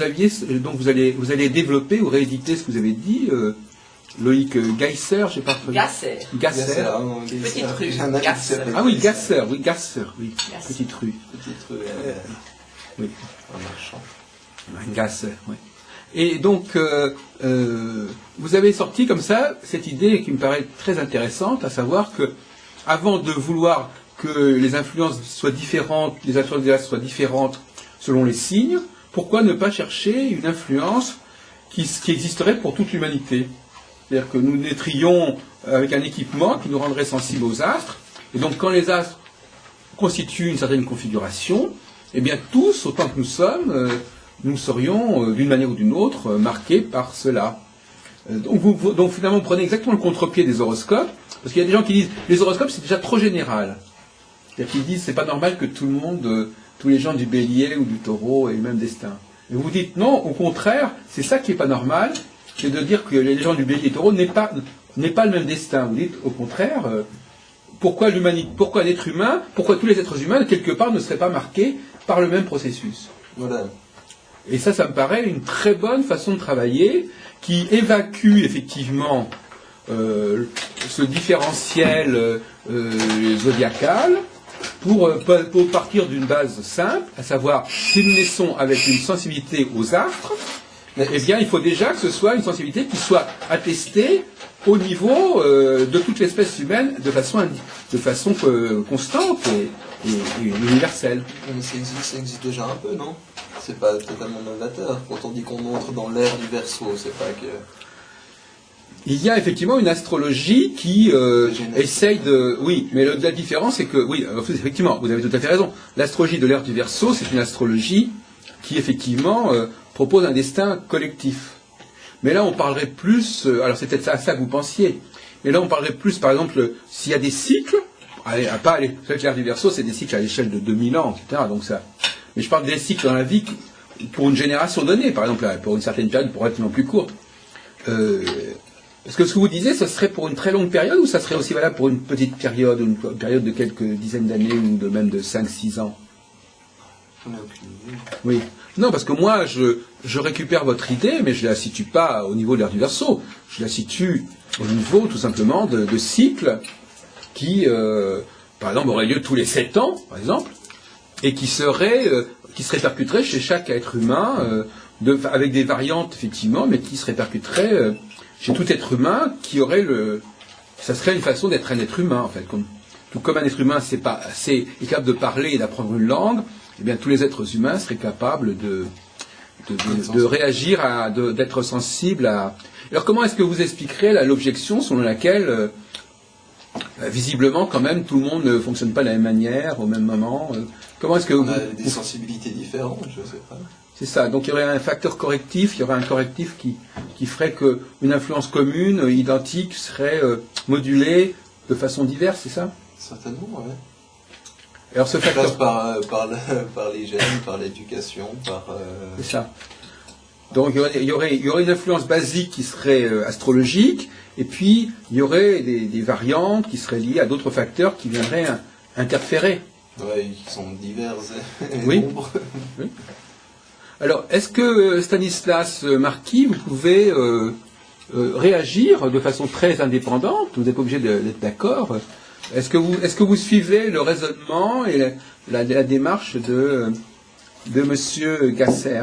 vous aviez, donc vous allez développer ou rééditer ce que vous avez dit, Loïc Geisser, j'ai pas retenu. Gasser. Petite rue. Ah oui, Gasser, oui, Petite rue. Oui. Un marchand. Gasser, oui. Et donc, vous avez sorti comme ça cette idée qui me paraît très intéressante, à savoir que, avant de vouloir que les influences soient différentes, les influences des astres soient différentes selon les signes, pourquoi ne pas chercher une influence qui existerait pour toute l'humanité? C'est-à-dire que nous naîtrions avec un équipement qui nous rendrait sensibles aux astres, et donc quand les astres constituent une certaine configuration, eh bien tous, autant que nous sommes, nous serions d'une manière ou d'une autre marqués par cela. Donc finalement, vous prenez exactement le contre-pied des horoscopes, parce qu'il y a des gens qui disent les horoscopes c'est déjà trop général. C'est-à-dire qu'ils disent c'est pas normal que tout le monde, tous les gens du bélier ou du taureau aient le même destin. Et vous dites non, au contraire, c'est ça qui est pas normal, c'est de dire que les gens du bélier et du taureau n'aient pas le même destin. Vous dites au contraire, pourquoi l'humanité, pourquoi l'être humain, pourquoi tous les êtres humains quelque part ne seraient pas marqués par le même processus. Voilà. Et ça me paraît une très bonne façon de travailler qui évacue effectivement ce différentiel zodiacal pour partir d'une base simple, à savoir si nous naissons avec une sensibilité aux astres, eh bien il faut déjà que ce soit une sensibilité qui soit attestée au niveau de toute l'espèce humaine de façon constante et universelle. Mais ça existe déjà un peu, non? C'est pas totalement novateur. Quand on dit qu'on entre dans l'ère du Verseau, c'est pas que... Il y a effectivement une astrologie qui essaye de... Oui, mais la différence c'est que... Oui, effectivement, vous avez tout à fait raison. L'astrologie de l'ère du Verseau, c'est une astrologie qui effectivement propose un destin collectif. Mais là, on parlerait plus... alors c'est peut-être à ça que vous pensiez. Mais là, on parlerait plus, par exemple, s'il y a des cycles... Vous savez que l'ère du Verseau, c'est des cycles à l'échelle de 2000 ans, etc. Donc ça... Mais je parle des cycles dans la vie pour une génération donnée, par exemple, pour une certaine période, pour être non plus courte. Est-ce que ce que vous disiez, ce serait pour une très longue période ou ça serait aussi valable pour une petite période, ou une période de quelques dizaines d'années ou même de 5-6 ans? Oui. Non, parce que moi, je récupère votre idée, mais je ne la situe pas au niveau de l'ère du Verseau. Je la situe au niveau, tout simplement, de cycles qui, par exemple, auraient lieu tous les 7 ans, par exemple, et qui se répercuteraient chez chaque être humain, avec des variantes, effectivement, mais qui se répercuteraient chez tout être humain qui aurait ça serait une façon d'être un être humain, en fait. Tout comme un être humain est capable de parler et d'apprendre une langue, eh bien, tous les êtres humains seraient capables de réagir, d'être sensibles à... Alors, comment est-ce que vous expliquerez l'objection selon laquelle, visiblement, quand même, tout le monde ne fonctionne pas de la même manière, au même moment Comment est-ce que On a des sensibilités différentes, je ne sais pas. C'est ça, donc il y aurait un facteur correctif, il y aurait un correctif qui ferait qu'une influence commune, identique, serait modulée de façon diverse, c'est ça? Certainement, oui. Alors ce facteur... par les gènes, par l'éducation, par... C'est ça. Donc il y aurait une influence basique qui serait astrologique, et puis il y aurait des variantes qui seraient liées à d'autres facteurs qui viendraient interférer. Oui, qui sont divers et oui. nombreux. Oui. Alors, est-ce que Stanislas Marquis, vous pouvez réagir de façon très indépendante? Vous n'êtes pas obligé d'être d'accord. Est-ce que vous suivez le raisonnement et la démarche de Monsieur Gasser?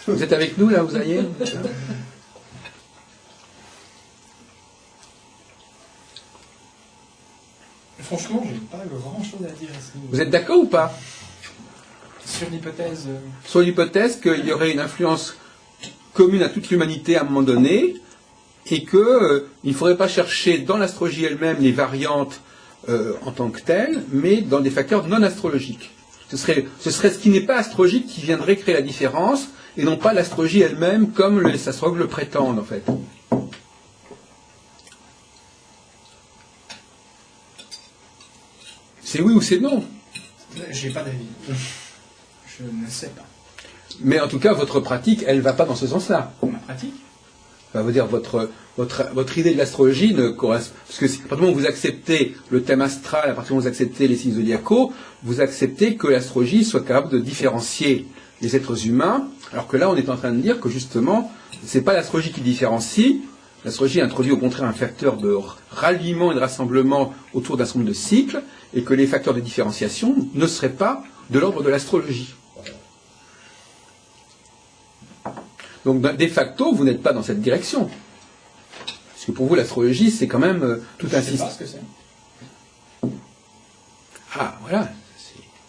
Vous êtes avec nous là, vous allez? Franchement, j'ai pas grand-chose à dire à ce niveau. Vous êtes d'accord ou pas? Sur l'hypothèse... Sur l'hypothèse qu'il y aurait une influence commune à toute l'humanité à un moment donné, et qu'il ne faudrait pas chercher dans l'astrologie elle-même les variantes en tant que telles, mais dans des facteurs non astrologiques. Ce serait ce qui n'est pas astrologique qui viendrait créer la différence, et non pas l'astrologie elle-même comme les astrologues le prétendent en fait. C'est oui ou c'est non? J'ai pas d'avis. Je ne sais pas. Mais en tout cas, votre pratique, elle ne va pas dans ce sens-là. Ma pratique? Enfin, veut dire votre idée de l'astrologie ne correspond, parce que à partir du moment où vous acceptez le thème astral, à partir du moment où vous acceptez les signes zodiacaux, vous acceptez que l'astrologie soit capable de différencier les êtres humains, alors que là on est en train de dire que justement c'est pas l'astrologie qui différencie. L'astrologie introduit au contraire un facteur de ralliement et de rassemblement autour d'un certain nombre de cycles, et que les facteurs de différenciation ne seraient pas de l'ordre de l'astrologie. Donc, de facto, vous n'êtes pas dans cette direction. Parce que pour vous, l'astrologie, c'est quand même tout un Je sais pas système. ce que c'est. Ah, voilà.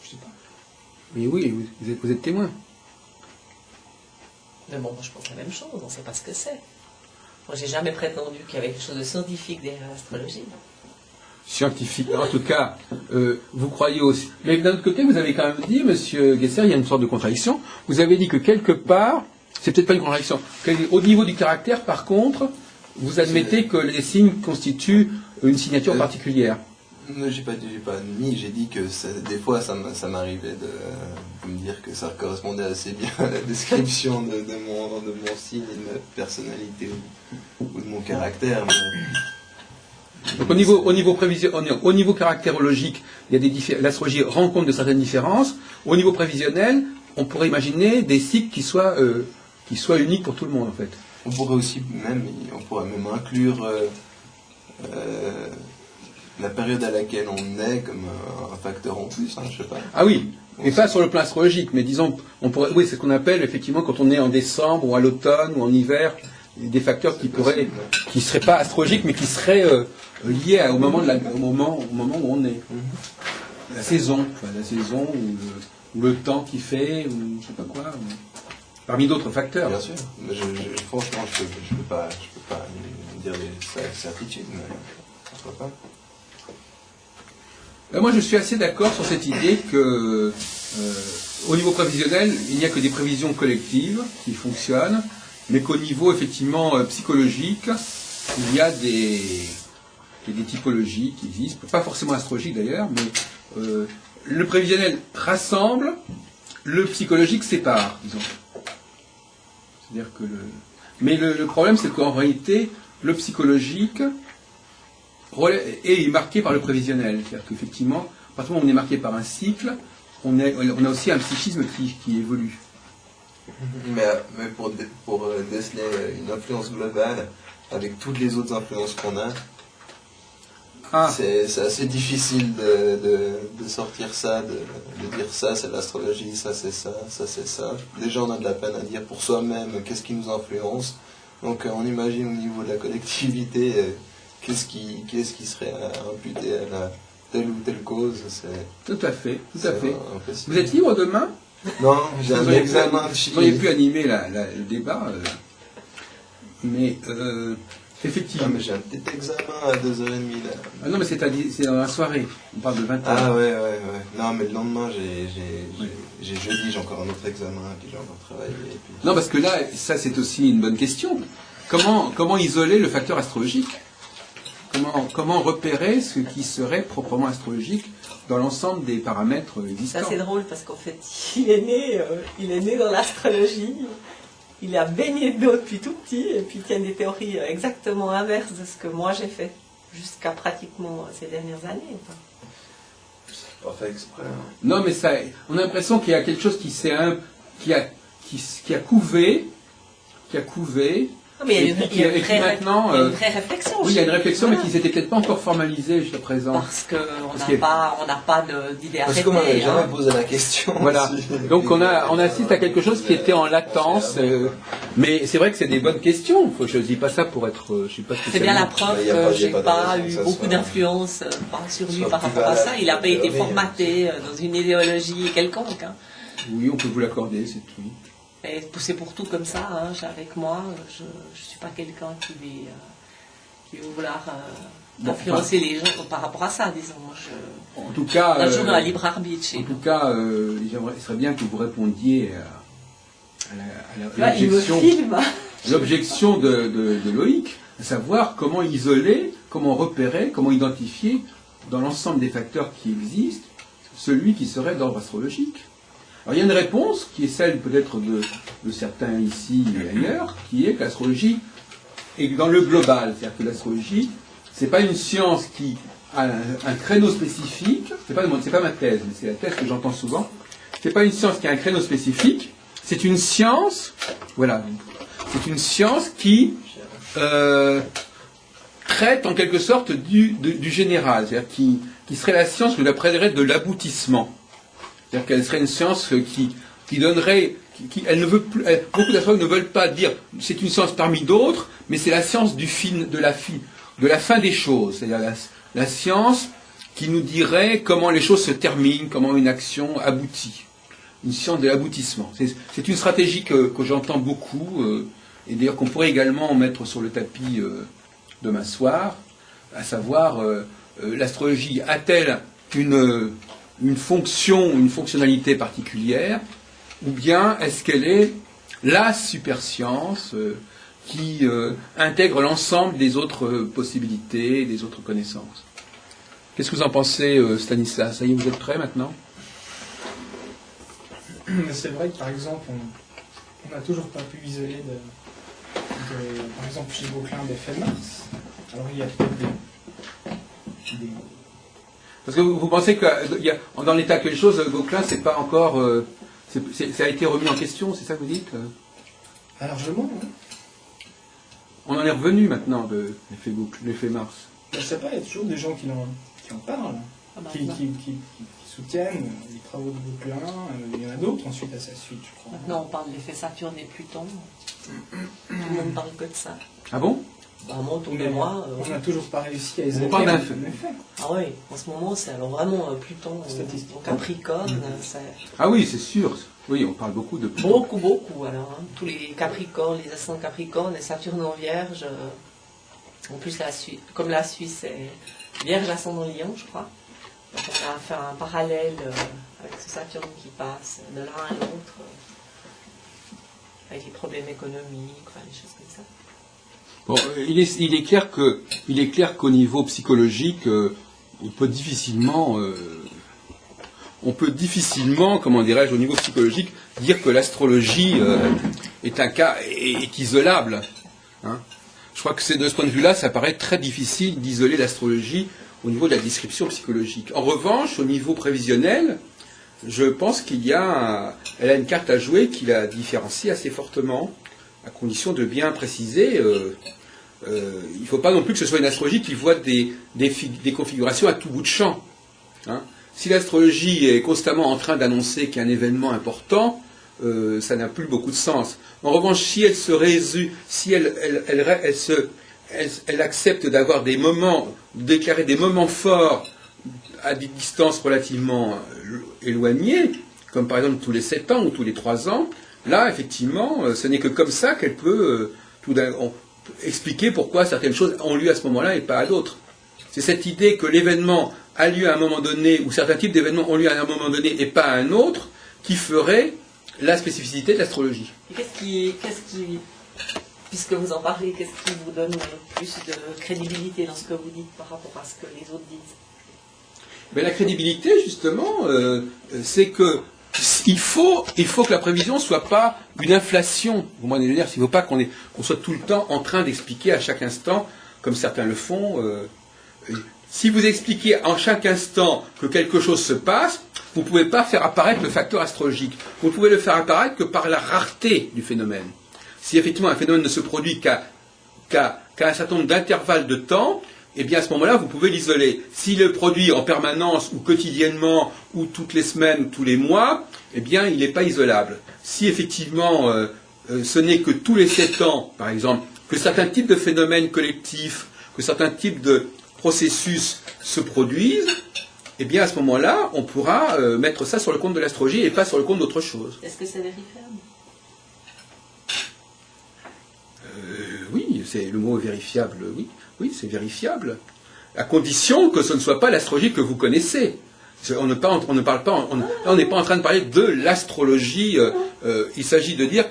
Je sais pas. Mais oui, vous êtes témoin. Mais bon, moi je pense la même chose, on ne sait pas ce que c'est. Moi j'ai jamais prétendu qu'il y avait quelque chose de scientifique derrière l'astrologie. Scientifique. En tout cas, vous croyez aussi. Mais d'un autre côté, vous avez quand même dit, Monsieur Guesser, il y a une sorte de contradiction. Vous avez dit que quelque part, c'est peut-être pas une contradiction, au niveau du caractère, par contre, vous admettez que les signes constituent une signature particulière. J'ai pas admis, j'ai dit que des fois ça m'arrivait de me dire que ça correspondait assez bien à la description de mon signe et de ma personnalité ou de mon caractère. Donc au niveau caractérologique, il y a l'astrologie rend compte de certaines différences. Au niveau prévisionnel, on pourrait imaginer des cycles qui soient uniques pour tout le monde en fait. On pourrait même inclure la période à laquelle on est comme un facteur en plus, hein, je sais pas. Ah oui, mais pas sur le plan astrologique, mais disons, oui, c'est ce qu'on appelle effectivement quand on est en décembre ou à l'automne ou en hiver, des facteurs qui seraient pas astrologiques, mais qui seraient liés au moment où on est. La saison, ou le temps qui fait, ou je sais pas quoi, parmi d'autres facteurs. Bien sûr, mais franchement, je peux pas dire des certitudes, mais pourquoi pas. Moi, je suis assez d'accord sur cette idée que, au niveau prévisionnel, il n'y a que des prévisions collectives qui fonctionnent, mais qu'au niveau, effectivement, psychologique, il y a des typologies qui existent, pas forcément astrologiques d'ailleurs, mais le prévisionnel rassemble, le psychologique sépare, disons. C'est-à-dire que mais le problème, c'est qu'en réalité, le psychologique est marqué par le prévisionnel. C'est-à-dire qu'effectivement, à partir du moment où on est marqué par un cycle, on a aussi un psychisme qui évolue. Mais pour déceler une influence globale, avec toutes les autres influences qu'on a, c'est assez difficile de sortir ça, de dire ça c'est l'astrologie, ça c'est ça, ça c'est ça. Déjà on a de la peine à dire pour soi-même qu'est-ce qui nous influence. Donc on imagine au niveau de la collectivité, qu'est-ce qui serait imputé à telle ou telle cause. Tout à fait. Impossible. Vous êtes libre demain? Non, j'ai un examen de chimie. Vous auriez pu animer le débat, mais effectivement. Ah, mais j'ai un petit examen à 2h30 là. Ah non, mais c'est dans la soirée, on parle de 20h. Ah ouais. Non, mais le lendemain, j'ai jeudi, j'ai encore un autre examen, puis j'ai encore travaillé. Puis... Non, parce que là, ça c'est aussi une bonne question. Comment isoler le facteur astrologique? Comment repérer ce qui serait proprement astrologique dans l'ensemble des paramètres existants? Ça c'est drôle parce qu'en fait, il est né dans l'astrologie, il a baigné dedans depuis tout petit, et puis il tient des théories exactement inverses de ce que moi j'ai fait, jusqu'à pratiquement ces dernières années. C'est pas fait exprès. Hein. Non, mais ça, on a l'impression qu'il y a quelque chose qui a couvé, Non, mais il y a une vraie maintenant, réflexion. oui, il y a une réflexion, Voilà. mais qui s'était peut-être pas encore formalisée jusqu'à présent. Parce qu'on n'a pas d'idée Parce arrêtée. qu'on m'avait jamais hein. posé la question. Voilà. Donc on assiste à quelque chose qui était en latence, mais c'est vrai que c'est des bonnes questions. Je ne dis pas ça pour être, je sais pas. C'est bien la preuve Il y a pas- que il y a j'ai pas de pas raison que eu ça beaucoup soit- d'influence sur lui soit par plus rapport à ça. valable Il n'a pas que été rien. formaté dans une idéologie quelconque. Hein. Oui, on peut vous l'accorder, c'est tout. Et c'est pour tout comme ça. Hein. Avec moi, je ne suis pas quelqu'un qui va vouloir influencer les gens par rapport à ça, disons. En tout cas, On a toujours un libre arbitre chez en nous. tout cas, il serait bien que vous répondiez à Il me filme. l'objection de Loïc, à savoir comment isoler, comment repérer, comment identifier dans l'ensemble des facteurs qui existent celui qui serait d'ordre astrologique. Alors il y a une réponse qui est celle peut-être de certains ici et ailleurs, qui est que l'astrologie et dans le global. C'est-à-dire que l'astrologie, c'est pas une science qui a un créneau spécifique, c'est pas ma thèse, mais c'est la thèse que j'entends souvent, c'est pas une science qui a un créneau spécifique, c'est une science, voilà, c'est une science qui traite en quelque sorte du général, c'est-à-dire qui serait la science que j'appellerais de l'aboutissement. C'est-à-dire qu'elle serait une science qui donnerait, elle ne veut plus, beaucoup d'astrologues ne veulent pas dire c'est une science parmi d'autres, mais c'est la science de la fin des choses, c'est-à-dire la science qui nous dirait comment les choses se terminent, comment une action aboutit. Une science de l'aboutissement. C'est une stratégie que j'entends beaucoup, et d'ailleurs qu'on pourrait également mettre sur le tapis demain soir, à savoir l'astrologie a-t-elle une fonction, une fonctionnalité particulière, ou bien est-ce qu'elle est la superscience qui intègre l'ensemble des autres possibilités, des autres connaissances. Qu'est-ce que vous en pensez, Stanislas? Ça y est, vous êtes prêts maintenant? C'est vrai que par exemple, on n'a toujours pas pu isoler par exemple chez Gauquelin d'effet de Mars. Alors il y a peut-être des... Parce que vous pensez que dans l'état actuel des choses, Gauquelin, c'est pas encore... ça a été remis en question, c'est ça que vous dites? Largement, oui. On en est revenu maintenant de l'effet Mars. Je ne sais pas, il y a toujours des gens qui en parlent, qui soutiennent les travaux de Gauquelin. Il y en a d'autres ensuite à sa suite, je crois. Maintenant, on parle de l'effet Saturne et Pluton. Tout le monde parle que de ça. Ah bon? Bah, moi, tous les mois. On n'a toujours pas réussi à isoler. On parle d'un effet. Ah oui, en ce moment, c'est alors vraiment Pluton, Capricorne. Ah oui, c'est sûr. Oui, on parle beaucoup de Pluton. Beaucoup, alors. Hein. Tous les Capricornes, les ascendants Capricorne, les Saturne en Vierge. En plus, comme la Suisse est Vierge ascendant Lion, je crois. Donc on a fait un parallèle avec ce Saturne qui passe de l'un à l'autre, avec les problèmes économiques, enfin, des choses comme ça. Bon, il est clair qu'au niveau psychologique, on peut difficilement, comment dirais-je, au niveau psychologique, dire que l'astrologie est isolable. Hein. Je crois que c'est de ce point de vue-là, ça paraît très difficile d'isoler l'astrologie au niveau de la description psychologique. En revanche, au niveau prévisionnel, je pense elle a une carte à jouer qui la différencie assez fortement, à condition de bien préciser. Il ne faut pas non plus que ce soit une astrologie qui voit des configurations à tout bout de champ. Hein. Si l'astrologie est constamment en train d'annoncer qu'il y a un événement important, ça n'a plus beaucoup de sens. En revanche, si elle se résume, si elle accepte d'avoir des moments, déclarer des moments forts à des distances relativement éloignées, comme par exemple tous les 7 ans ou tous les 3 ans, là, effectivement, ce n'est que comme ça qu'elle peut expliquer pourquoi certaines choses ont lieu à ce moment-là et pas à d'autres. C'est cette idée que l'événement a lieu à un moment donné, ou certains types d'événements ont lieu à un moment donné et pas à un autre, qui ferait la spécificité de l'astrologie. Et puisque vous en parlez, qu'est-ce qui vous donne plus de crédibilité dans ce que vous dites par rapport à ce que les autres disent? Mais la crédibilité, justement, c'est que il faut que la prévision ne soit pas une inflation. Au moins, il ne faut pas qu'on soit tout le temps en train d'expliquer à chaque instant, comme certains le font. Si vous expliquez en chaque instant que quelque chose se passe, vous ne pouvez pas faire apparaître le facteur astrologique. Vous ne pouvez le faire apparaître que par la rareté du phénomène. Si effectivement un phénomène ne se produit qu'à un certain nombre d'intervalles de temps, eh bien à ce moment-là, vous pouvez l'isoler. S'il est produit en permanence, ou quotidiennement, ou toutes les semaines, ou tous les mois, eh bien il n'est pas isolable. Si effectivement ce n'est que tous les 7 ans, par exemple, que certains types de phénomènes collectifs, que certains types de processus se produisent, eh bien à ce moment-là, on pourra mettre ça sur le compte de l'astrologie et pas sur le compte d'autre chose. Est-ce que c'est vérifiable? Oui, le mot vérifiable, oui, c'est vérifiable, à condition que ce ne soit pas l'astrologie que vous connaissez. On n'est pas en train de parler de l'astrologie. Il s'agit de dire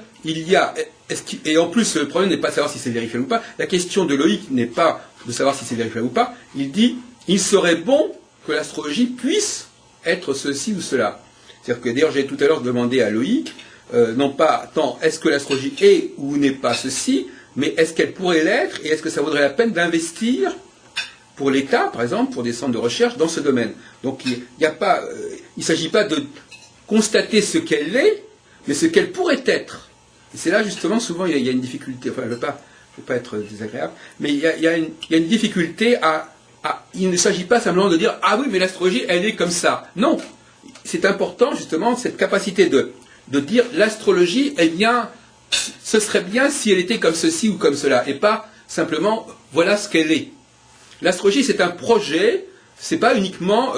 et en plus le problème n'est pas de savoir si c'est vérifiable ou pas. La question de Loïc n'est pas de savoir si c'est vérifiable ou pas. Il dit il serait bon que l'astrologie puisse être ceci ou cela. C'est-à-dire que d'ailleurs j'ai tout à l'heure demandé à Loïc non pas tant est-ce que l'astrologie est ou n'est pas ceci, mais est-ce qu'elle pourrait l'être, et est-ce que ça vaudrait la peine d'investir pour l'État, par exemple, pour des centres de recherche dans ce domaine? Donc il ne s'agit pas de constater ce qu'elle est, mais ce qu'elle pourrait être. Et c'est là justement, souvent, il y a une difficulté, enfin je ne veux pas être désagréable, mais il y a une difficulté il ne s'agit pas simplement de dire « Ah oui, mais l'astrologie, elle est comme ça ». Non, c'est important justement, cette capacité de dire l'astrologie, eh bien, ce serait bien si elle était comme ceci ou comme cela, et pas simplement voilà ce qu'elle est. L'astrologie, c'est un projet, c'est pas uniquement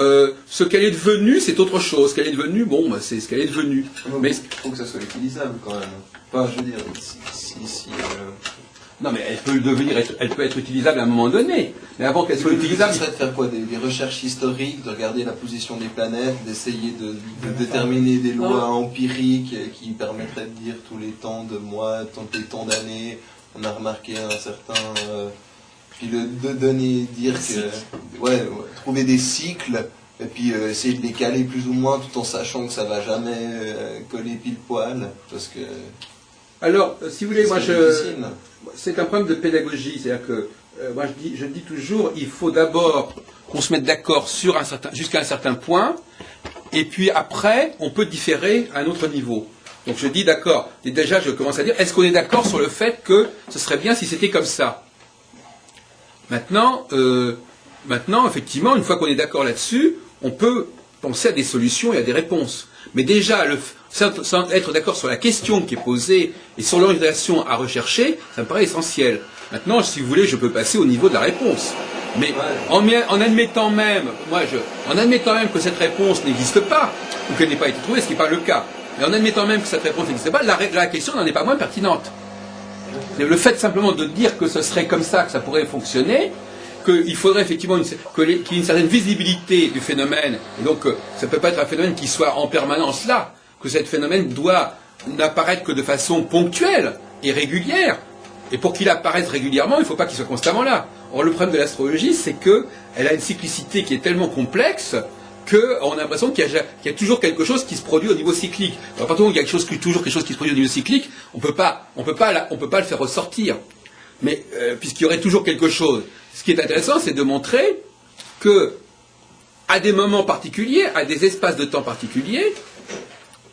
ce qu'elle est devenue, c'est autre chose. Ce qu'elle est devenue, bon, bah, c'est ce qu'elle est devenue. Mais il faut que ça soit utilisable quand même. Enfin, je veux dire, non, mais elle peut être utilisable à un moment donné. Mais avant qu'elle soit utilisable, ce serait de faire quoi? Des recherches historiques, de regarder la position des planètes, d'essayer de déterminer des lois empiriques qui permettraient de dire tous les temps de mois, tous les temps d'années, on a remarqué un certain... puis de donner, dire que... Ouais, trouver des cycles, et puis essayer de les caler plus ou moins, tout en sachant que ça va jamais coller pile poil, parce que... Alors, si vous voulez, moi c'est un problème de pédagogie, c'est-à-dire que moi je dis toujours, il faut d'abord qu'on se mette d'accord jusqu'à un certain point, et puis après, on peut différer à un autre niveau. Donc je dis d'accord, et déjà je commence à dire, est-ce qu'on est d'accord sur le fait que ce serait bien si c'était comme ça? Maintenant, effectivement, une fois qu'on est d'accord là-dessus, on peut penser à des solutions et à des réponses. Mais déjà, sans être d'accord sur la question qui est posée et sur l'orientation à rechercher, ça me paraît essentiel. Maintenant, si vous voulez, je peux passer au niveau de la réponse. Mais en admettant même que cette réponse n'existe pas, ou qu'elle n'ait pas été trouvée, ce qui n'est pas le cas, mais en admettant même que cette réponse n'existe pas, la question n'en est pas moins pertinente. Le fait simplement de dire que ce serait comme ça que ça pourrait fonctionner, qu'il faudrait effectivement qu'il y ait une certaine visibilité du phénomène, et donc ça ne peut pas être un phénomène qui soit en permanence là, que ce phénomène doit n'apparaître que de façon ponctuelle et régulière, et pour qu'il apparaisse régulièrement, il ne faut pas qu'il soit constamment là. Or le problème de l'astrologie, c'est qu'elle a une cyclicité qui est tellement complexe qu'on a l'impression qu'il y a toujours quelque chose qui se produit au niveau cyclique. Alors, à partir du moment où il y a toujours quelque chose qui se produit au niveau cyclique, on peut pas le faire ressortir. Mais puisqu'il y aurait toujours quelque chose. Ce qui est intéressant, c'est de montrer que, à des moments particuliers, à des espaces de temps particuliers,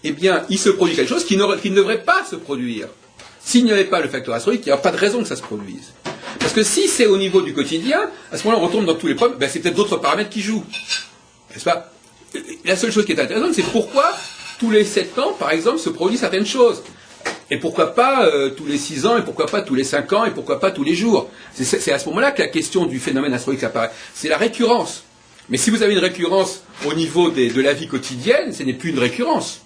eh bien, il se produit quelque chose qui ne devrait pas se produire. S'il n'y avait pas le facteur astrologique, il n'y a pas de raison que ça se produise. Parce que si c'est au niveau du quotidien, à ce moment-là, on retombe dans tous les problèmes, ben, c'est peut-être d'autres paramètres qui jouent. N'est-ce pas? La seule chose qui est intéressante, c'est pourquoi tous les 7 ans, par exemple, se produisent certaines choses. Et pourquoi pas tous les 6 ans, et pourquoi pas tous les 5 ans, et pourquoi pas tous les jours. C'est à ce moment-là que la question du phénomène astrologique apparaît. C'est la récurrence. Mais si vous avez une récurrence au niveau de la vie quotidienne, ce n'est plus une récurrence.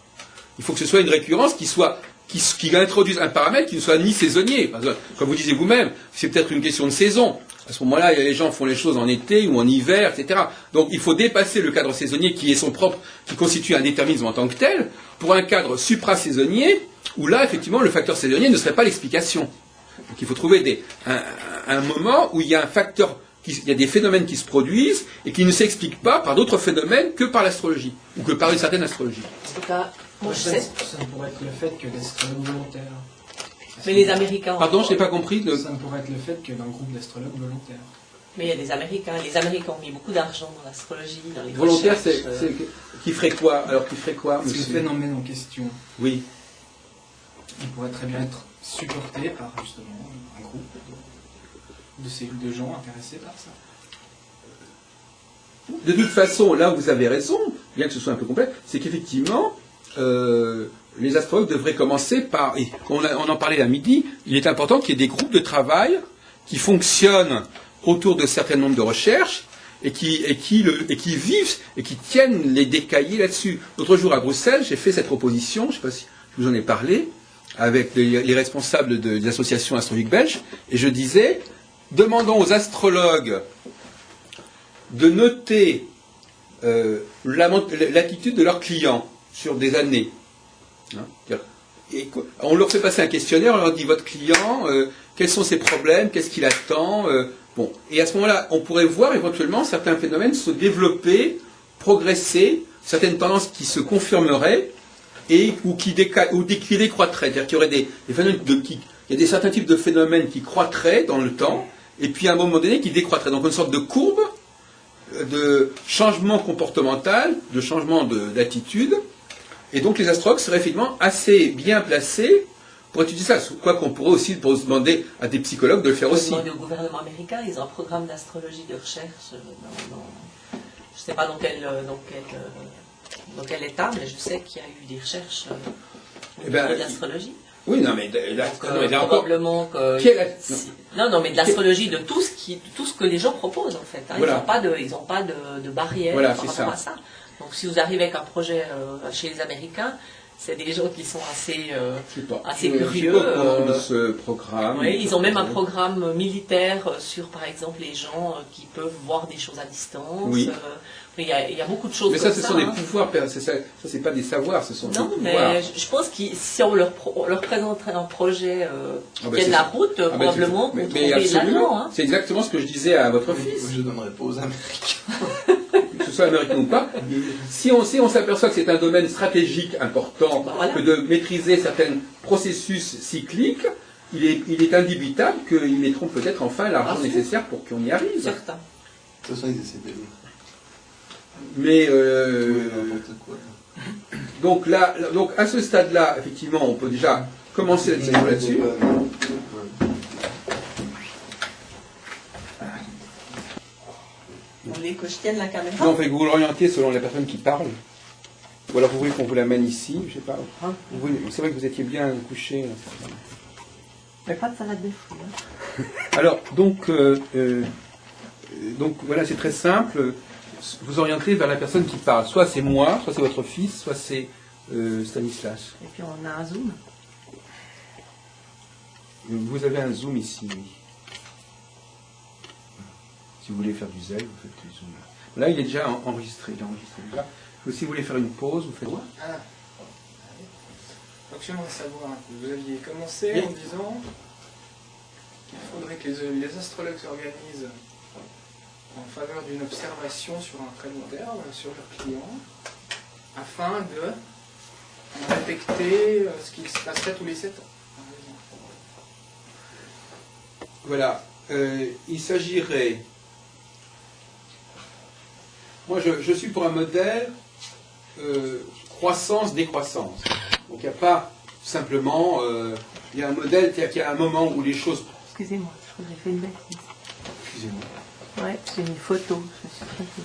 Il faut que ce soit une récurrence qui introduise un paramètre qui ne soit ni saisonnier. Comme vous disiez vous-même, c'est peut-être une question de saison. À ce moment-là, les gens font les choses en été ou en hiver, etc. Donc il faut dépasser le cadre saisonnier qui est son propre, qui constitue un déterminisme en tant que tel, pour un cadre supra-saisonnier, où là, effectivement, le facteur saisonnier ne serait pas l'explication. Donc il faut trouver un moment où il y a un facteur, il y a des phénomènes qui se produisent et qui ne s'expliquent pas par d'autres phénomènes que par l'astrologie, ou que par une certaine astrologie. En tout cas, moi je sais. Ça pourrait être le fait que d'astrologues volontaires. Mais les Américains... Pardon, je n'ai pas compris. Ça pourrait être le fait que d'un groupe d'astrologues volontaires. Mais il y a des Américains. Les Américains ont mis beaucoup d'argent dans l'astrologie, dans les volontaire, recherches. Qui ferait quoi? Alors, qui ferait quoi, C'est le monsieur? phénomène en question. Oui. Il pourrait très bien être supporté par justement un groupe de gens intéressés par ça. De toute façon, là où vous avez raison, bien que ce soit un peu complexe, c'est qu'effectivement, les astrologues devraient commencer par, et on en parlait à midi, il est important qu'il y ait des groupes de travail qui fonctionnent autour de certain nombre de recherches et qui vivent et qui tiennent les décaillés là-dessus. L'autre jour à Bruxelles, j'ai fait cette proposition, je ne sais pas si je vous en ai parlé, avec les responsables des associations astrologiques belges, et je disais, demandons aux astrologues de noter l'attitude de leurs clients sur des années. Et on leur fait passer un questionnaire, on leur dit votre client, quels sont ses problèmes, qu'est-ce qu'il attend. Bon. Et à ce moment-là, on pourrait voir éventuellement certains phénomènes se développer, progresser, certaines tendances qui se confirmeraient ou qui décroîtraient. C'est-à-dire qu'il y aurait des phénomènes il y a des certains types de phénomènes qui croîtraient dans le temps, et puis à un moment donné qui décroîtraient. Donc une sorte de courbe de changement comportemental, de changement d'attitude. Et donc les astrologues seraient effectivement assez bien placés pour étudier ça. Quoi qu'on pourrait aussi pour se demander à des psychologues de le faire On aussi. demande au gouvernement américain, ils ont un programme d'astrologie de recherche. Je ne sais pas dans quel état, mais je sais qu'il y a eu des recherches au niveau de l'astrologie. Oui, non, mais probablement que non, mais de l'astrologie, de tout ce que les gens proposent en fait. Hein. Voilà. Ils n'ont pas de barrière par rapport à ça. Donc si vous arrivez avec un projet chez les Américains, c'est des gens qui sont assez curieux. De ce programme. Oui, ils ont même un programme militaire sur, par exemple, les gens qui peuvent voir des choses à distance. Oui. Il y a beaucoup de choses mais comme ça. Mais ça, ce sont des pouvoirs, ça c'est pas des savoirs, ce sont des pouvoirs. Non, mais je pense que si on leur présenterait un projet qui tienne la route, probablement qu'on trouverait là-dedans. Hein. C'est exactement ce que je disais à votre fils. Je ne donnerais pas aux Américains. Que ce soit américain ou pas. Si on s'aperçoit que c'est un domaine stratégique important, que de maîtriser certains processus cycliques, il est indubitable qu'ils mettront peut-être enfin l'argent nécessaire pour qu'on y arrive. Certain. De toute façon, ils essaient de mais n'importe quoi. donc là, donc à ce stade-là, effectivement, on peut déjà commencer la discussion là-dessus. Vous voulez que je tienne la caméra? Non, fait que vous l'orientiez selon la personne qui parle. Ou alors vous voulez qu'on vous la mène ici, je sais pas. C'est vrai que vous étiez bien couché. Mais pas de salade de fruits. Hein. Alors, donc voilà, c'est très simple. Vous orientez vers la personne qui parle. Soit c'est moi, soit c'est votre fils, soit c'est Stanislas. Et puis on a un zoom. Vous avez un zoom ici, oui. Si vous voulez faire du zèle, vous faites du zoom. Là, il est déjà enregistré. Il est enregistré déjà. Si vous voulez faire une pause, vous faites quoi? Donc j'aimerais savoir, vous aviez commencé en disant qu'il faudrait que les astrologues s'organisent en faveur d'une observation sur un très long terme, sur leurs clients, afin de détecter ce qui se passerait tous les 7 ans. Voilà. Il s'agirait... Moi, je suis pour un modèle croissance-décroissance. Donc, il n'y a pas simplement... il y a un modèle, c'est-à-dire qu'il y a un moment où les choses... Excusez-moi, je crois que j'ai fait une bêtise. Excusez-moi. Ouais, c'est une photo, je me suis trompée.